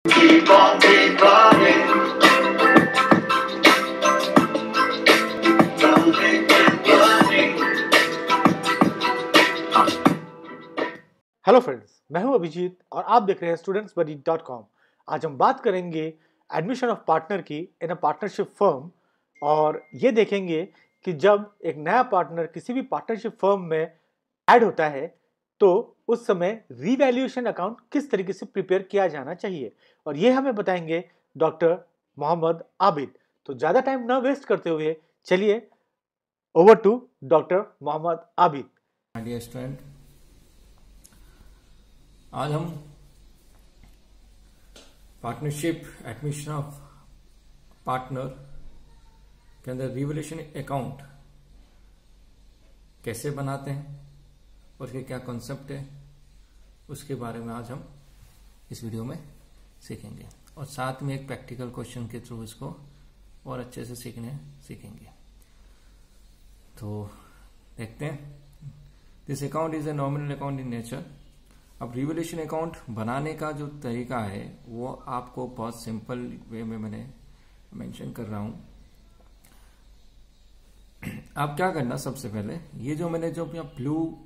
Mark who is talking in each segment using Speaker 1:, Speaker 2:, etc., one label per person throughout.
Speaker 1: Keep on keep running. Running and running.
Speaker 2: Hello friends, मैं हूं अभिजीत और आप देख रहे हैं studentsbuddy.com। आज हम बात करेंगे एडमिशन ऑफ पार्टनर की इन अ पार्टनरशिप फर्म और ये देखेंगे कि जब एक नया पार्टनर किसी भी पार्टनरशिप फर्म में ऐड होता है तो उस समय रीवैल्यूएशन अकाउंट किस तरीके से प्रिपेयर किया जाना चाहिए और ये हमें बताएंगे डॉक्टर मोहम्मद आबिद। तो ज़्यादा टाइम ना वेस्ट करते हुए चलिए over to doctor Mohammad Abid.
Speaker 3: Dear student, आज हम पार्टनरशिप एडमिशन ऑफ पार्टनर के अंदर रिवैल्यूएशन अकाउंट कैसे बनाते हैं और उसके क्या कॉन्सेप्ट है उसके बारे में आज हम इस वीडियो में सीखेंगे और साथ में एक प्रैक्टिकल क्वेश्चन के थ्रू इसको और अच्छे से सीखेंगे। तो देखते हैं। This account is a nominal account in nature. अब रिवैल्यूएशन अकाउंट बनाने का जो तरीका है वो आपको बहुत सिंपल वे में मैंने मेंशन कर रहा हूं। आप क्या करना, सबसे पहले ये जो मैंने जो ब्लू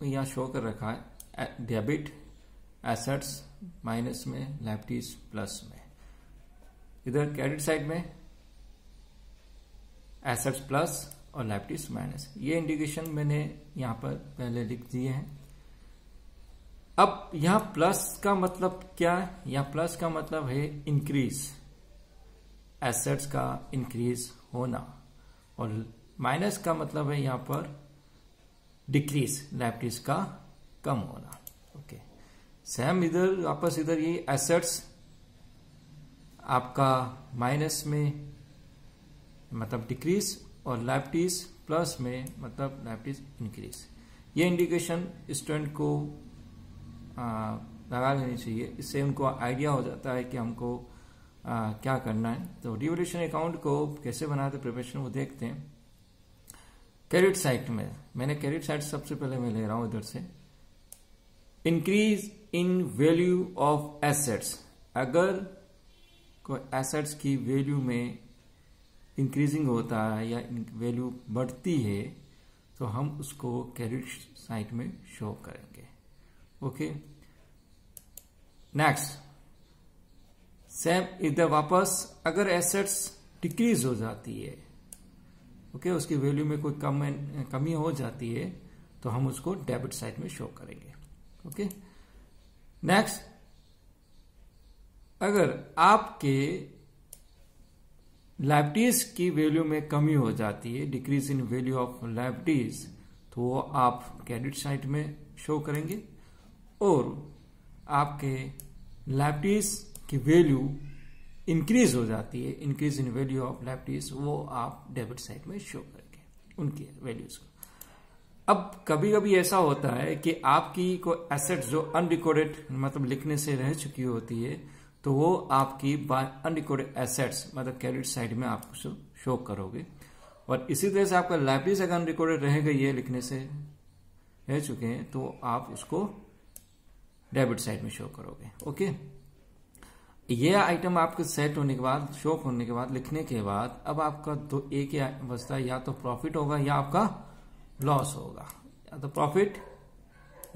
Speaker 3: यहाँ शो कर रखा है, डेबिट एसेट्स माइनस में, लायबिलिटीज प्लस में, इधर क्रेडिट साइड में एसेट्स प्लस और लायबिलिटीज माइनस, ये इंडिकेशन मैंने यहां पर पहले लिख दिए हैं। अब यहां प्लस का मतलब क्या है? यहां प्लस का मतलब है इंक्रीज, एसेट्स का इंक्रीज होना, और माइनस का मतलब है यहां पर डिक्रीज, लायबिलिटीज का कम होना। ओके, सेम इधर वापस इधर ये एसेट्स आपका माइनस में मतलब डिक्रीज और लायबिलिटीज प्लस में मतलब लायबिलिटीज इंक्रीज। ये इंडिकेशन स्टूडेंट को लगा लेनी चाहिए, इससे उनको आइडिया हो जाता है कि हमको क्या करना है। तो रिवैल्यूएशन अकाउंट को कैसे बनाते प्रिपरेशन वो देखते हैं। क्रेडिट साइड में मैंने क्रेडिट साइड सबसे पहले मैं ले रहा हूं इधर से, increase in value of assets. अगर कोई एसेट्स की वैल्यू में इंक्रीजिंग होता है या वैल्यू बढ़ती है तो हम उसको क्रेडिट साइड में शो करेंगे। ओके, नेक्स्ट सेम इधर वापस अगर एसेट्स डिक्रीज हो जाती है, ओके, उसकी वैल्यू में कोई कमी हो जाती है तो हम उसको डेबिट साइड में शो करेंगे। ओके, नेक्स्ट अगर आपके लायबिलिटीज की वैल्यू में कमी हो जाती है, decrease in value of liabilities, तो वो आप क्रेडिट साइड में शो करेंगे, और आपके लायबिलिटीज की वैल्यू इंक्रीज हो जाती है, increase in value of liabilities, वो आप डेबिट साइड में शो करेंगे उनकी वैल्यूज को। अब कभी कभी ऐसा होता है कि आपकी कोई एसेट जो अनरिकॉर्डेड मतलब लिखने से रह चुकी होती है तो वो आपकी अनरिकॉर्डेड एसेट्स मतलब क्रेडिट साइड में आप शो करोगे, और इसी तरह से आपका लायबिलिटीज अगर अनरिकॉर्डेड रह गई है, लिखने से रह चुके हैं, तो आप उसको डेबिट साइड में शो करोगे। ओके, ये आइटम आपके सेट होने के बाद, शो होने के बाद, लिखने के बाद अब आपका तो एक ही बचता है, या तो प्रॉफिट होगा या आपका लॉस होगा, या तो प्रॉफिट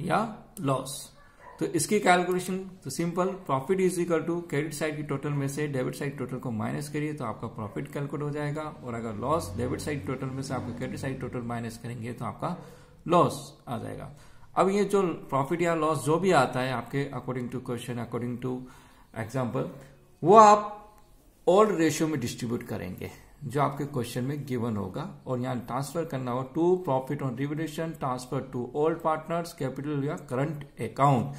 Speaker 3: या लॉस। तो इसकी कैलकुलेशन तो simple, profit is equal to credit side की टोटल में से डेबिट साइड टोटल को माइनस करिए तो आपका प्रॉफिट कैलकुलेट हो जाएगा, और अगर लॉस डेबिट साइड टोटल में से आपका क्रेडिट साइड टोटल माइनस करेंगे तो आपका लॉस आ जाएगा। अब ये जो प्रॉफिट या लॉस जो भी आता है आपके according to question, according to example, वो आप ऑल रेशियो में डिस्ट्रीब्यूट करेंगे जो आपके क्वेश्चन में गिवन होगा, और यहाँ ट्रांसफर करना होगा to profit on revaluation transfer to all partners capital या करंट अकाउंट।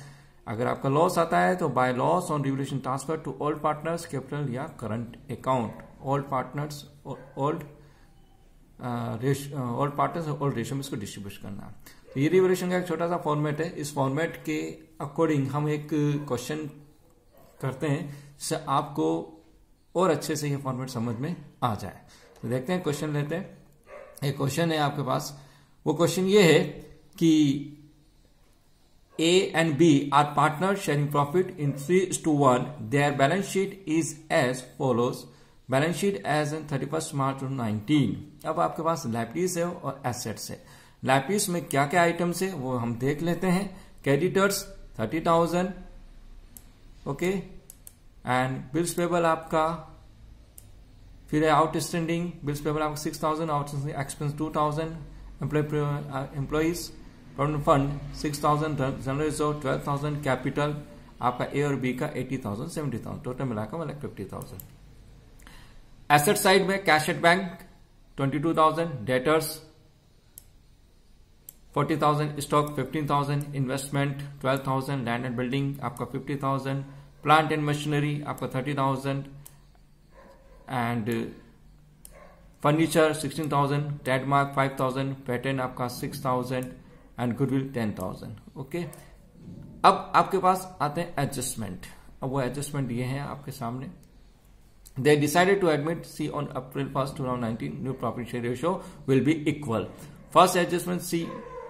Speaker 3: अगर आपका लॉस आता है तो by loss on revaluation transfer to all partners capital या current account. All partners all partners all ratio में इसको डिस्ट्रीब्यूट करना। तो ये रिवैल्यूएशन का एक छोटा सा फॉर्मेट है। इस फॉर्मेट के अकॉर्डिंग हम एक क्वेश्चन करते हैं जिससे आपको और अच्छे से ये फॉर्मेट समझ में आ जाए। तो देखते हैं, क्वेश्चन लेते हैं। एक क्वेश्चन है आपके पास, वो क्वेश्चन ये है कि A and B are partners sharing profit in 3:1. Their balance sheet is as follows. Balance sheet as on 31 March 2019. अब आपके पास लायबिलिटीज है और एसेट्स है. लायबिलिटीज में क्या क्या आइटम्स है वो हम देख लेते हैं. Creditors 30,000, okay, and bills payable आपका, फिर है आउटस्टैंडिंग बिल्स पेबल आपका 6,000, outstanding expense 2,000, employees provident fund 6,000, general reserve 12,000, capital आपका ए और बी का 80,000, 70,000, टोटल मिलाकर 1,50,000. एसेट साइड में cash at bank 22,000, debtors 40,000, stock 15,000, investment 12,000, land and building आपका 50,000, प्लांट एंड मशीनरी आपका 30,000, एंड फर्नीचर 16,000, ट्रेडमार्क 5,000, पेटेंट आपका 6,000 and goodwill 10,000. Okay, अब आपके पास आते हैं एडजस्टमेंट. अब वो एडजस्टमेंट ये है आपके सामने. They decided to admit C on April 1st, 2019, new property share ratio will be equal. First adjustment, C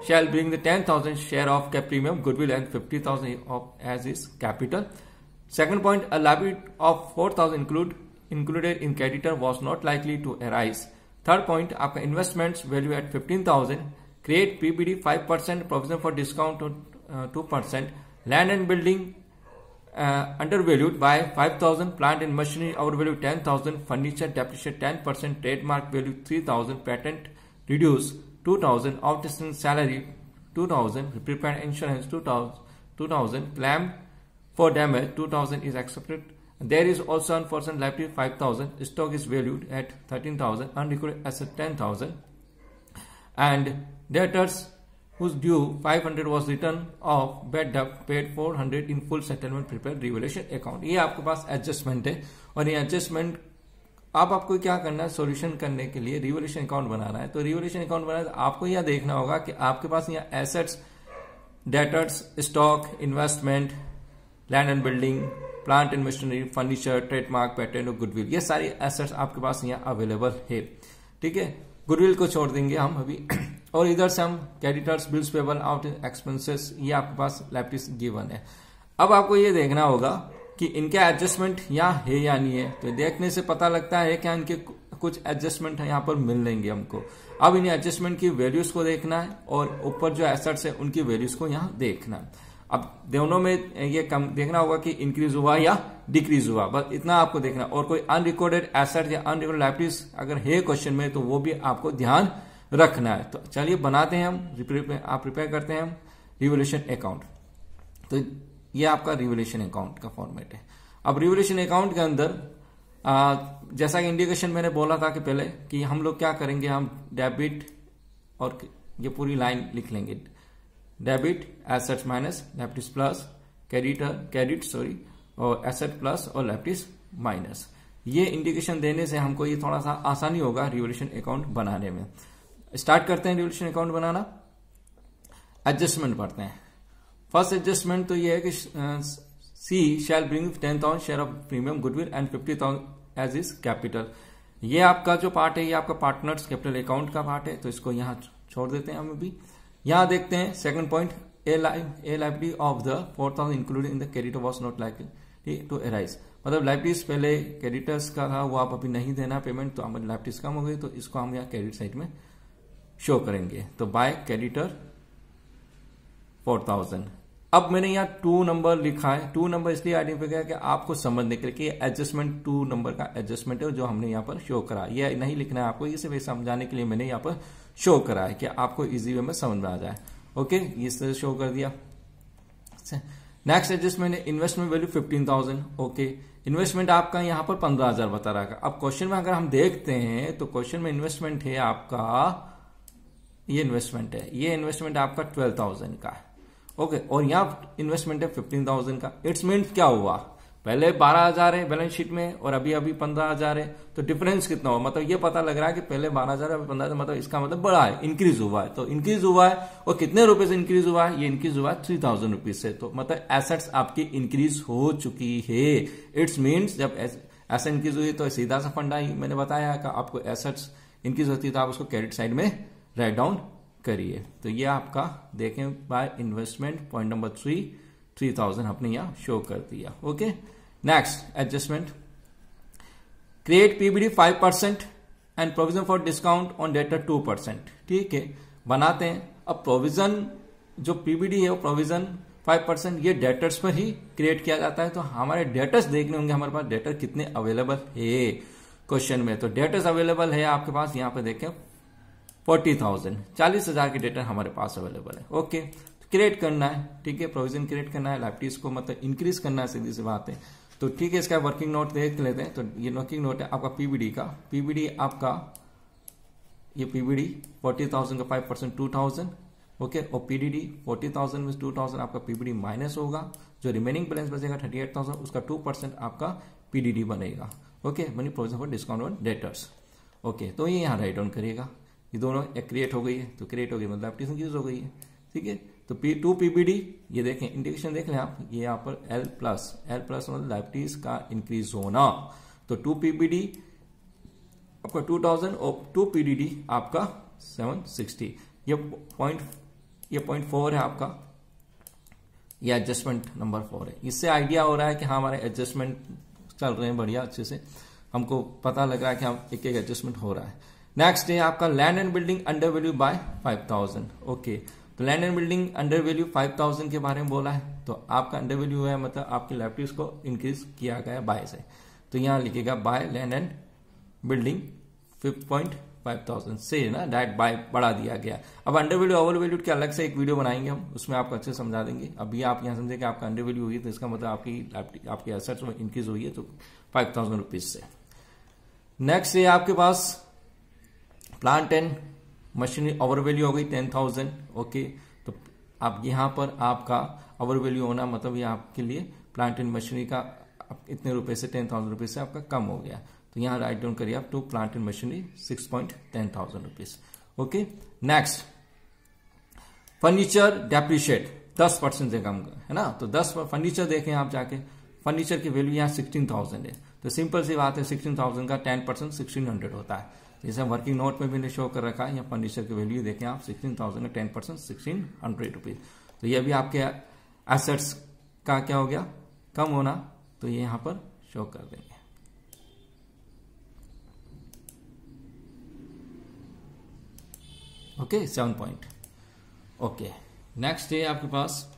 Speaker 3: shall bring the 10,000 share of cap premium, goodwill and 50,000 of as is capital. Second point, a liability of 4,000 included in creditor was not likely to arise. Third point, आपका investments value at 15,000, create PBD 5%, provision for discount to 2%, land and building undervalued by 5,000, plant and machinery overvalued 10,000, furniture depreciated 10%, trademark value 3,000, patent reduced 2,000, outstanding salary 2,000, prepaid insurance 2,000, claim for damage 2,000 is accepted. There is also unforeseen liability 5,000, stock is valued at 13,000, unrecorded asset 10,000, and debtors whose due 500 was written off, bad debt paid 400 in full settlement, prepared revaluation account. ये आपके पास adjustment है. और ये adjustment अब आपको क्या करना है, सॉल्यूशन करने के लिए रिवोल्यूशन अकाउंट बनाना है. तो रिवोल्यूशन अकाउंट बनाना है तो आपको यह देखना होगा कि आपके पास यहाँ assets, debtors, stock, investment, land and building, plant and machinery, furniture, trademark, patent और गुडविल, ये सारी एसेट्स आपके पास यहाँ अवेलेबल है. ठीक है, गुडविल को छोड़ देंगे हम अभी. और इधर से हम creditors, bills payable, out expenses, ये आपके पास लायबिलिटीज गिवन है. अब आपको ये देखना होगा कि इनके एडजस्टमेंट यहाँ है या नहीं है. तो देखने से पता लगता है कि इनके कुछ एडजस्टमेंट यहाँ पर मिल लेंगे हमको. अब इन एडजस्टमेंट की वैल्यूज को देखना है और ऊपर जो एसेट्स है उनकी वैल्यूज को यहाँ देखना है. अब दोनों में ये कम देखना होगा कि इंक्रीज हुआ या डिक्रीज हुआ, बस इतना आपको देखना. और कोई अनरिकॉर्डेड एसेट या अनरिकॉर्डेड लायबिलिटीज अगर है क्वेश्चन में तो वो भी आपको ध्यान रखना है. तो चलिए बनाते हैं हम, आप प्रिपेयर करते हैं हम रिवोल्यूशन अकाउंट. तो ये आपका रिवोल्यूशन अकाउंट का फॉर्मेट है. अब रिवोल्यूशन अकाउंट के अंदर जैसा कि इंडिकेशन मैंने बोला था कि पहले कि हम लोग क्या करेंगे, हम डेबिट और ये पूरी लाइन लिख लेंगे. Debit assets minus liabilities plus credit और एसेट प्लस और लायबिलिटीज माइनस. ये इंडिकेशन देने से हमको ये थोड़ा सा आसानी होगा रिवोल्यूशन अकाउंट बनाने में. स्टार्ट करते हैं रिवोल्यूशन अकाउंट बनाना. एडजस्टमेंट पढ़ते हैं. फर्स्ट एडजस्टमेंट तो ये है कि C shall bring 10,000 share of premium goodwill and 50,000 as his capital. ये आपका जो पार्ट है ये आपका पार्टनर्स कैपिटल अकाउंट का पार्ट है, तो इसको यहाँ छोड़ देते हैं हम अभी. यहां देखते हैं second point, a liability of the 4,000 included in the creditor was not likely to arise. मतलब लायबिलिटीज पहले क्रेडिटर्स का था वो आप अभी नहीं देना पेमेंट, तो हमारी लायबिलिटीज कम हो गई, तो इसको हम यहाँ क्रेडिट साइड में शो करेंगे. तो बाय क्रेडिटर 4,000. अब मैंने यहाँ 2 नंबर लिखा है. 2 नंबर इसलिए आइडेंटिफाई किया कि आपको समझने के लिए कि एडजस्टमेंट 2 नंबर का एडजस्टमेंट है जो हमने यहाँ पर शो करा. ये नहीं लिखना है आपको, ये सिर्फ समझाने के लिए मैंने यहाँ पर शो करा है कि आपको इजी वे में समझ में आ जाए. ओके, ये शो कर दिया. नेक्स्ट एडजस्टमेंट है इन्वेस्टमेंट वैल्यू 15,000. ओके, इन्वेस्टमेंट आपका यहाँ पर 15,000 बता रहा है. अब क्वेश्चन में अगर हम देखते हैं तो क्वेश्चन में इन्वेस्टमेंट है आपका, ये इन्वेस्टमेंट है, ये इन्वेस्टमेंट आपका 12,000 का है. ओके, और यहाँ इन्वेस्टमेंट है 15,000 का. इट्स मीन्स क्या हुआ, पहले 12,000 है बैलेंस शीट में और अभी 15,000 है, तो डिफरेंस कितना हुआ. मतलब ये पता लग रहा है कि पहले 12,000 अभी 15,000, मतलब इसका मतलब बड़ा है, इंक्रीज हुआ है. तो इंक्रीज हुआ है और कितने रुपए से इंक्रीज हुआ है, ये इंक्रीज हुआ है 3,000 रुपीज से. तो मतलब एसेट्स आपकी इंक्रीज हो चुकी है. इट्स मीन्स जब एसेट इंक्रीज हुई तो सीधा सा फंडा मैंने बताया कि आपको एसेट्स इंक्रीज होती है तो आप उसको क्रेडिट साइड में राइट डाउन करिए। तो ये आपका देखें बाय इन्वेस्टमेंट पॉइंट नंबर 3000 आपने यहाँ शो कर दिया। Okay, next adjustment, create PBD 5% and provision for discount on debtor 2%। ठीक है, बनाते हैं। अब प्रोविजन जो पीबीडी है वो प्रोविजन 5% ये डेटर्स पर ही क्रिएट किया जाता है। तो हमारे डेटर्स देखने होंगे, हमारे पास डेटर कितने अवेलेबल है क्वेश्चन में। तो डेटर्स अवेलेबल है आपके पास, यहाँ पे देखें 40,000, 40,000 के डेटर हमारे पास अवेलेबल है। ओके, क्रिएट करना है। ठीक है, प्रोविजन क्रिएट करना है, लाइबिलिटीज को मतलब इंक्रीज करना है, सीधी सी बात है। तो ठीक है, इसका वर्किंग नोट देख लेते हैं। तो ये वर्किंग नोट है आपका पीबीडी का। पीबीडी आपका ये पीबीडी 40,000 का 5% 2,000। ओके, और पीडीडी 40,000 में 2,000 आपका पीबीडी माइनस होगा, जो रिमेनिंग बैलेंस बचेगा 38,000 उसका 2% आपका पीडीडी बनेगा। Okay, money provision for discount on debtors. Okay, तो ये यहाँ राइट डाउन करिएगा। ये दोनों एक क्रिएट हो गई है, तो क्रिएट हो गई मतलब लाइबिलिटीज इंक्रीज हो गई है। ठीक है, तो टू पीबीडी ये देखें, इंडिकेशन देख लें आप, ये यहाँ पर एल प्लस मतलब लाइबिलिटीज का इंक्रीज होना। तो 2 पीबीडी आपका 2,000 और 2 पीडीडी आपका 760। ये पॉइंट 4 है आपका, ये एडजस्टमेंट नंबर 4 है। इससे आइडिया हो रहा है कि हाँ हमारे एडजस्टमेंट चल रहे हैं बढ़िया, अच्छे से हमको पता लग रहा है कि हम एक एक एडजस्टमेंट हो रहा है। नेक्स्ट है आपका land and building under value by 5,000। Okay, तो land and building under value 5,000 के बारे में बोला है। तो आपका अंडर वैल्यू है मतलब आपकी लाइबिलिटीज को इंक्रीज किया गया बाय से। तो यहाँ लिखेगा बाय लैंड एंड बिल्डिंग 5,000 से ना डायरेक्ट बाय बढ़ा दिया गया। अब अंडर वैल्यू ओवर वैल्यू के अलग से एक वीडियो बनाएंगे हम, उसमें आपको अच्छे समझा देंगे। अभी आप यहाँ समझे कि आपका अंडर वैल्यू हुई तो इसका मतलब आपकी एसेट्स में इंक्रीज हुई है तो 5,000 रुपीज से। नेक्स्ट है आपके पास plant and machinery over value हो गई 10,000। ओके, तो आप यहाँ पर आपका ओवर वैल्यू होना मतलब ये आपके लिए प्लांट एंड मशीनरी का इतने रुपए से 10,000 रुपीज से आपका कम हो गया। तो यहाँ राइट डाउन करिए आप to plant and machinery 6.10,000 rupees. Okay, next furniture depreciate 10% से कम है ना। तो 10 फर्नीचर देखें आप जाके, फर्नीचर की वैल्यू यहाँ 16,000 है। तो सिंपल सी बात है 16,000 का 10% 1,600 होता है। जैसे वर्किंग नोट में भी शो कर रखा है, यहाँ फर्नीचर की वैल्यू देखें आप 16,000 का 10% 1,600 रुपीज। तो ये भी आपके एसेट्स का क्या हो गया, कम होना। तो ये यहाँ पर शो कर देंगे। Okay, 7 point. ओके, नेक्स्ट है आपके पास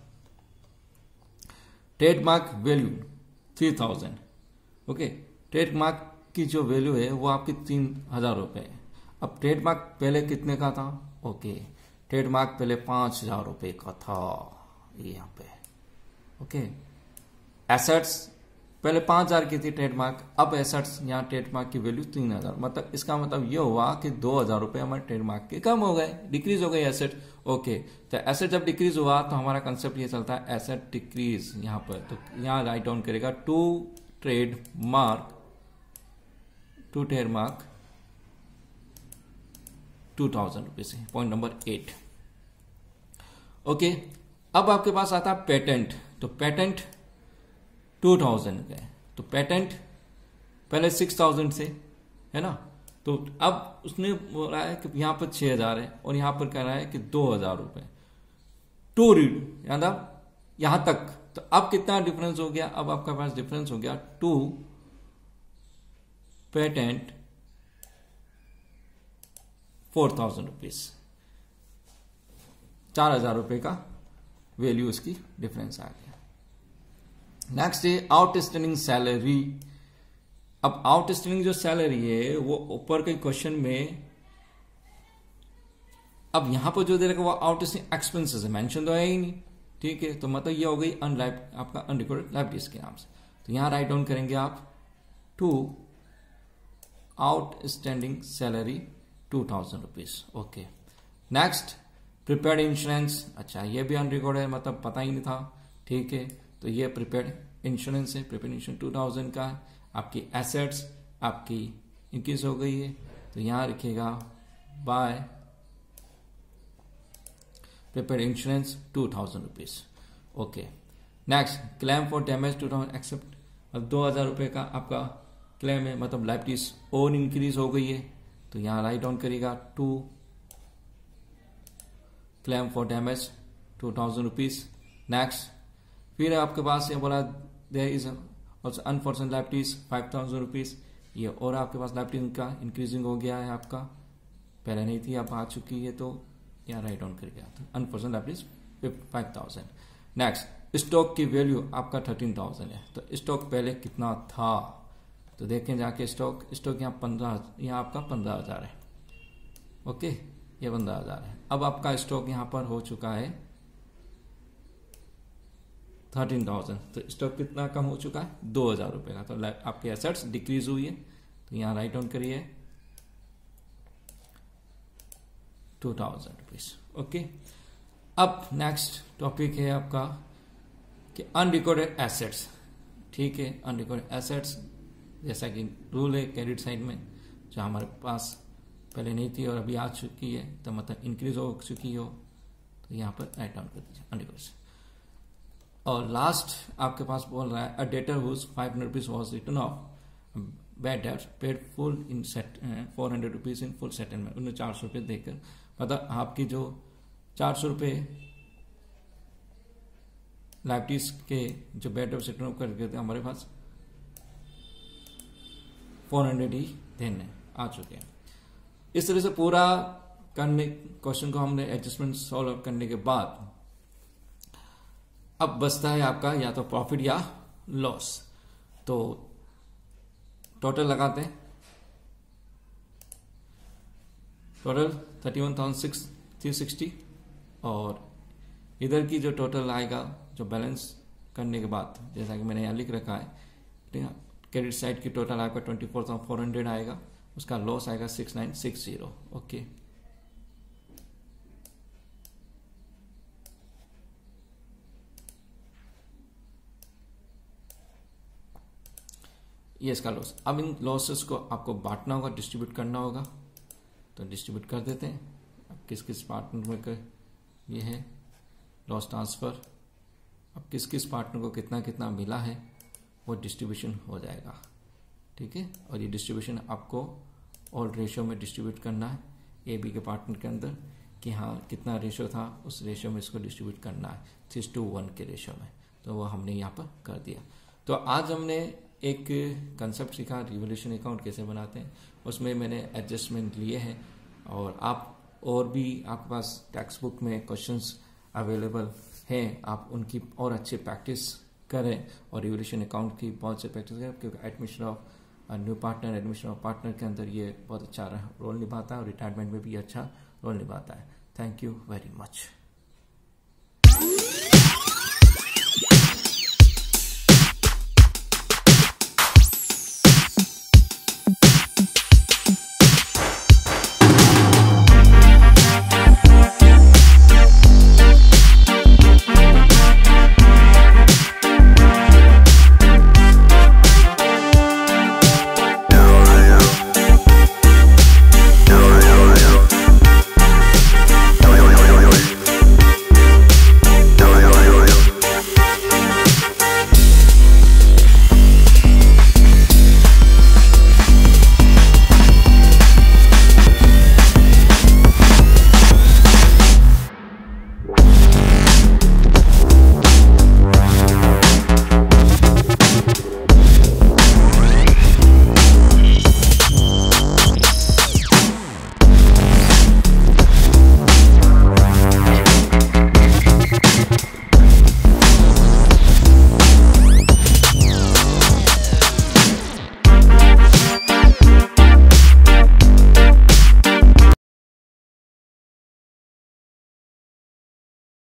Speaker 3: ट्रेडमार्क वैल्यू 3,000। ओके, ट्रेडमार्क की जो वैल्यू है वो आपकी 3,000 रुपए है। अब ट्रेडमार्क पहले कितने का था? ओके, ट्रेडमार्क पहले 5,000 रुपए का था ये यहाँ पे। ओके, एसेट्स पहले 5,000 की थी ट्रेडमार्क, अब एसेट्स यहाँ ट्रेडमार्क की वैल्यू 3,000। मतलब इसका मतलब ये हुआ कि 2,000 रुपए हमारे ट्रेडमार्क के कम हो गए, डिक्रीज हो गए एसेट। ओके, तो एसेट जब डिक्रीज हुआ तो हमारा कंसेप्ट ये चलता है एसेट डिक्रीज यहाँ पर। तो यहाँ राइट डाउन करेगा to trademark 2,000 rupees, point number 8। Okay, अब आपके पास आता है पेटेंट। तो पेटेंट 2,000 का है। तो पेटेंट पहले 6,000 से है ना। तो अब उसने बोला है कि यहां पर 6,000 है और यहां पर कह रहा है कि 2,000 रुपए टू रीड यहां तक। तो अब कितना डिफरेंस हो गया? अब आपके पास डिफरेंस हो गया टू पेटेंट 4,000 रुपीज, 4,000 रुपए का वैल्यू इसकी डिफरेंस आ गया। नेक्स्ट है आउटस्टैंडिंग सैलरी। अब आउटस्टैंडिंग जो सैलरी है वो ऊपर के क्वेश्चन में, अब यहां पर जो दे रखा वो आउटस्टैंडिंग एक्सपेंसेस है, मेंशन तो है ही नहीं। ठीक है, तो मतलब ये हो गई आपका अनरिकॉर्डेड लायबिलिटीज के नाम से। तो यहां राइट डाउन करेंगे आप to outstanding salary 2,000 rupees. Okay, next prepared insurance. अच्छा, ये भी अनरिकॉर्डेड है, मतलब पता ही नहीं था। ठीक है, तो ये प्रिपेयर्ड इंश्योरेंस है। प्रिपेयर्ड इंश्योरेंस 2,000 का। आपकी एसेट्स आपकी इंक्रीज हो गई है, तो यहां रखिएगा by prepared insurance 2,000 rupees. Okay, next claim for damage 2,000 except. अब 2,000 रुपए का आपका क्लेम है, मतलब लायबिलिटीज और इंक्रीज हो गई है। तो यहां राइट डाउन करिएगा to claim for damage 2000 rupees. Next, फिर आपके पास ये बोला there is also unfortunate liabilities 5000 rupees. ये और आपके पास लाइबिलिटी का इंक्रीजिंग हो गया है, आपका पहले नहीं थी, अब आ चुकी है, तो यहाँ राइट डाउन कर गया था अनफॉर्चुनेट लाइबिलिटीज 5000। नेक्स्ट, स्टॉक की वैल्यू आपका 13000 है, तो स्टॉक पहले कितना था, तो देखें जाके स्टॉक यहाँ 15, यहाँ आपका 15000 है। ओके, ये 15000 है। अब आपका स्टॉक यहाँ पर हो चुका है 13000, तो स्टॉक कितना कम हो चुका है 2000 रुपए का, तो आपके एसेट्स डिक्रीज हुई है, तो यहाँ राइट डाउन करिए 2000 रुपीज। ओके, अब नेक्स्ट टॉपिक है आपका कि अनरिकॉर्डेड एसेट्स। ठीक है, अनरिकॉर्डेड एसेट्स जैसा कि रूल है क्रेडिट साइड में, जो हमारे पास पहले नहीं थी और अभी आ चुकी है, तो मतलब इंक्रीज हो चुकी हो, तो यहाँ पर राइट डाउन कर दीजिए अनरिकॉर्डेड। और लास्ट आपके पास बोल रहा है a debtor whose 500 rupees was return of bad debt paid full in set 400 rupees in full settlement. उन्हें 400 रुपये देकर, मतलब आपकी जो 400 रुपये लाइबिलिटीज के जो बैड डेट रिटर्न ऑफ कर गए थे, हमारे पास 400 ही देने आ चुके हैं। इस तरह से पूरा करने क्वेश्चन को हमने एडजस्टमेंट सॉल्व करने के बाद अब बचता है आपका या तो प्रॉफिट या लॉस। तो टोटल लगाते हैं, टोटल 31,360 और इधर की जो टोटल आएगा जो बैलेंस करने के बाद, जैसा कि मैंने यहाँ लिख रखा है, क्रेडिट साइड की टोटल आपका 24,400 आएगा, उसका लॉस आएगा 6960। ओके, ये इसका लॉस। अब इन लॉसेस को आपको बांटना होगा, डिस्ट्रीब्यूट करना होगा, तो डिस्ट्रीब्यूट कर देते हैं। अब किस किस पार्टनर में कर, ये है लॉस ट्रांसफर, अब किस किस पार्टनर को कितना कितना मिला है वो डिस्ट्रीब्यूशन हो जाएगा। ठीक है, और ये डिस्ट्रीब्यूशन आपको ऑल रेशियो में डिस्ट्रीब्यूट करना है, ए बी के पार्टनर के अंदर, कि हाँ कितना रेशियो था उस रेशियो में इसको डिस्ट्रीब्यूट करना है 6:1 के रेशियो में, तो वो हमने यहाँ पर कर दिया। तो आज हमने एक कंसेप्ट सीखा रिवोल्यूशन अकाउंट कैसे बनाते हैं, उसमें मैंने एडजस्टमेंट लिए हैं, और आप और भी आपके पास टेक्स्ट बुक में क्वेश्चंस अवेलेबल हैं, आप उनकी और अच्छे प्रैक्टिस करें और रिवोल्यूशन अकाउंट की बहुत से प्रैक्टिस करें, क्योंकि admission of new partner, admission of partner के अंदर ये बहुत अच्छा रोल निभाता है और रिटायरमेंट में भी अच्छा रोल निभाता है। Thank you very much.